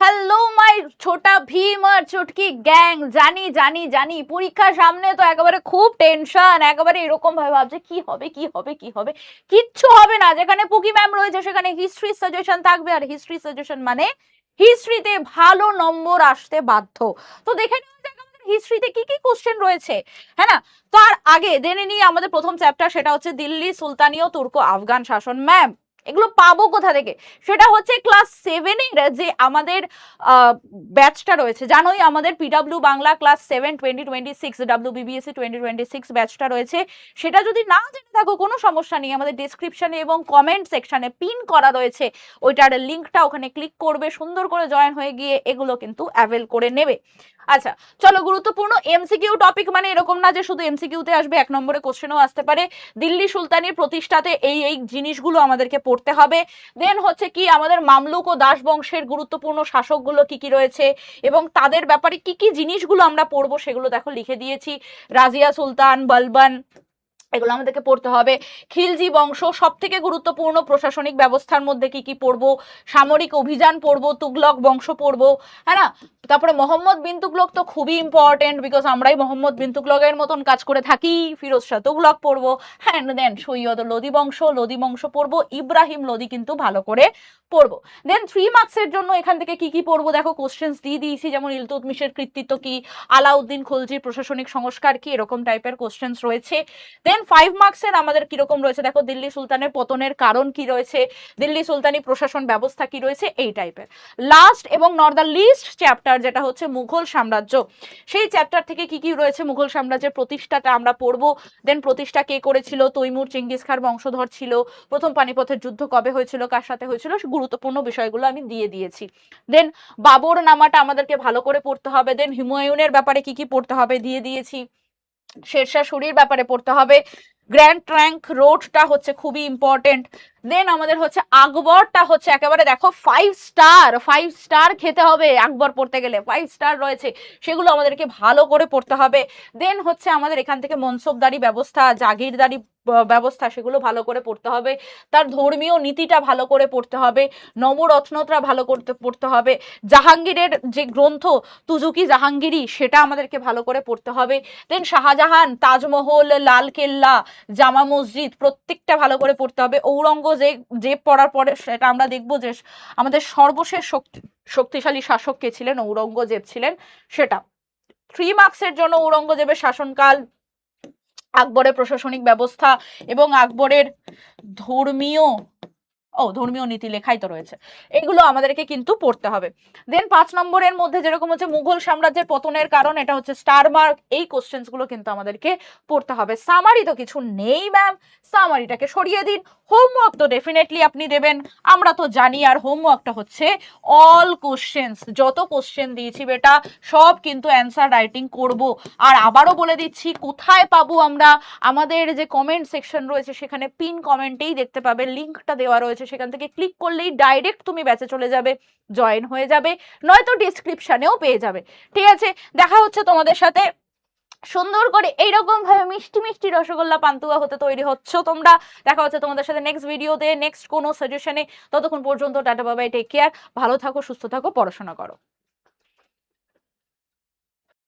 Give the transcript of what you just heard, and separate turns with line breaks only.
Hello my Chhota Bheem আর চুটকি gang. জানি জানি জানি পরীক্ষার সামনে তো একেবারে খুব টেনশন, একেবারে এরকম ভাবে ভাবছে কি হবে কি হবে কি হবে। কিচ্ছু হবে না, যেখানে পুকি ম্যাম রয়েছে সেখানে হিস্ট্রি সাজেশন থাকবে, আর হিস্ট্রি সাজেশন মানে হিস্ট্রিতে ভালো নম্বর আসতে বাধ্য। তো দেখে নেওয়া যাক আমাদের হিস্ট্রিতে কি কি কোশ্চেন রয়েছে, হ্যাঁ না। তার আগে জেনে নিই আমাদের প্রথম চ্যাপ্টার, সেটা হচ্ছে দিল্লি সুলতানি ও তুর্কো আফগান শাসন। ম্যাম এগুলো পাবো কোথা থেকে? সেটা হচ্ছে ক্লাস 7-এর যে আমাদের ব্যাচটা রয়েছে, জানোই আমাদের পিডব্লিউ বাংলা ক্লাস 7 2026 WBBSC 2026 ব্যাচটা রয়েছে। সেটা যদি না জেনে থাকো কোনো সমস্যা নেই, আমাদের ডেসক্রিপশনে এবং কমেন্ট সেকশনে পিন করা রয়েছে, ওইটার লিঙ্কটা ওখানে ক্লিক করবে, সুন্দর করে জয়েন হয়ে গিয়ে এগুলো কিন্তু অ্যাভেল করে নেবে। আচ্ছা চলো, গুরুত্বপূর্ণ এমসিকিউ টপিক মানে এরকম না যে শুধু এমসিকিউতে আসবে, 1 নম্বরে কোশ্চেনও আসতে পারে। দিল্লি সুলতানির প্রতিষ্ঠাতে এই এই জিনিসগুলো আমাদেরকে পড়তে হবে। দেন হচ্ছে কি আমাদের মামলুক ও দাস বংশের গুরুত্বপূর্ণ শাসকগুলো কি কি রয়েছে এবং তাদের ব্যাপারে কি কি জিনিসগুলো আমরা পড়বো সেগুলো দেখো লিখে দিয়েছি। রাজিয়া সুলতান, বলবন, এগুলো আমাদেরকে পড়তে হবে। খিলজি বংশ সব থেকে গুরুত্বপূর্ণ, প্রশাসনিক ব্যবস্থার মধ্যে কি কি পড়বো, সামরিক অভিযান পড়বো, তুগলক বংশ পড়বো, হ্যাঁ না। তারপরে মোহাম্মদ বিন তুগলক তো খুবই ইম্পর্টেন্ট, বিকজ আমরাই মোহাম্মদ বিন তুগলকের মতন কাজ করে থাকি। ফিরোজ শাহ তুগলক পড়বো, হ্যাঁ দেন সৈয়দ লোদি বংশ পড়বো, ইব্রাহিম লোদি কিন্তু ভালো করে পড়বো। দেন 3 মার্কসের জন্য এখান থেকে কি কি পড়বো দেখো, কোশ্চেন্স দিয়ে দিয়েছি, যেমন ইলতুৎমিশের কৃতিত্ব কি, আলাউদ্দিন খলজির প্রশাসনিক সংস্কার কি, এরকম টাইপের কোশ্চেন্স রয়েছে। দেন 5 মার্কসের আমাদের কিরকম রয়েছে দেখো, দিল্লি সুলতানের পতনের কারণ কি রয়েছে, দিল্লি সুলতানি প্রশাসন ব্যবস্থা কি রয়েছে, এই টাইপের। লাস্ট এবং নট দ্য লিস্ট চ্যাপ্টার যেটা হচ্ছে মুঘল সাম্রাজ্য, সেই চ্যাপ্টার থেকে কি কি রয়েছে, মুঘল সাম্রাজ্যের প্রতিষ্ঠাটা আমরা পড়বো। দেন প্রতিষ্ঠা কে করেছিল, তৈমুর চেঙ্গিস খার বংশধর ছিল, প্রথম পানিপথের যুদ্ধ কবে হয়েছিল, কার সাথে হয়েছিল, গুরুত্বপূর্ণ বিষয়গুলো আমি দিয়ে দিয়েছি। দেন বাবর নামাটা আমাদেরকে ভালো করে পড়তে হবে। দেন হুমায়ুনের ব্যাপারে কি কি পড়তে হবে দিয়ে দিয়েছি। শেরশাহ সুরির ব্যাপারে পড়তে হবে। গ্র্যান্ড ট্রাঙ্ক রোডটা হচ্ছে খুবই ইম্পর্টেন্ট। দেন আমাদের হচ্ছে আকবরটা হচ্ছে একেবারে দেখো 5 স্টার খেতে হবে, আকবর পড়তে গেলে 5 স্টার রয়েছে, সেগুলো আমাদেরকে ভালো করে পড়তে হবে। দেন হচ্ছে আমাদের এখান থেকে মনসবদারি ব্যবস্থা, জাগিরদারি ব্যবস্থা, সেগুলো ভালো করে পড়তে হবে। তার ধর্মীয় নীতিটা ভালো করে পড়তে হবে, নবরত্নটা ভালো করতে পড়তে হবে। জাহাঙ্গীরের যে গ্রন্থ তুজুকি জাহাঙ্গীরি, সেটা আমাদেরকে ভালো করে পড়তে হবে। দেন শাহজাহান, তাজমহল, লালকেল্লা, জামা মসজিদ, প্রত্যেকটা ভালো করে পড়তে হবে। ঔরঙ্গজেব পড়ার পরে সেটা আমরা দেখবো যে আমাদের সর্বশেষ শক্তিশালী শাসক কে ছিলেন, ঔরঙ্গজেব ছিলেন, সেটা। 3 মার্কসের জন্য ঔরঙ্গজেবের শাসনকাল, আকবরের প্রশাসনিক ব্যবস্থা এবং আকবরের ধর্মীয় ধর্মীয় নীতি লেখাই তো রয়েছে, এগুলো আমাদেরকে কিন্তু পড়তে হবে। দেন 5 নম্বরের মধ্যে যেরকম হচ্ছে মুঘল সাম্রাজ্যের পতনের কারণ, এটা হচ্ছে স্টার মার্ক, এই কোশ্চেন্স গুলো কিন্তু আমাদেরকে পড়তে হবে। সামারি তো কিছু নেই ম্যাম, সামারিটাকে সরিয়ে দিন। হোমওয়ার্ক তো ডেফিনেটলি আপনি দেবেন, আমরা তো জানি। আর হোমওয়ার্কটা হচ্ছে অল কোশ্চেন্স, যত কোশ্চেন দিয়েছি বেটা সব কিন্তু অ্যান্সার রাইটিং করব। আর আবারও বলে দিচ্ছি কোথায় পাবো আমরা, আমাদের যে কমেন্ট সেকশন রয়েছে সেখানে পিন কমেন্টেই দেখতে পাবে, লিঙ্কটা দেওয়া রয়েছে, সেখান থেকে ক্লিক করলেই ডাইরেক্ট তুমি ব্যাচে চলে যাবে, জয়েন হয়ে যাবে, নয়তো ডিসক্রিপশনেও পেয়ে যাবে। ঠিক আছে, দেখা হচ্ছে তোমাদের সাথে সুন্দর করে এইরকম ভাবে মিষ্টি মিষ্টি রসগোল্লা পান্তুয়া হতে তৈরি হচ্ছ তোমরা। দেখা হচ্ছে তোমাদের সাথে নেক্সট ভিডিওতে, নেক্সট কোনো সাজেশনে। ততক্ষণ পর্যন্ত টাটা বাবাই, টেক কেয়ার, ভালো থাকো, সুস্থ থাকো, পড়াশোনা করো।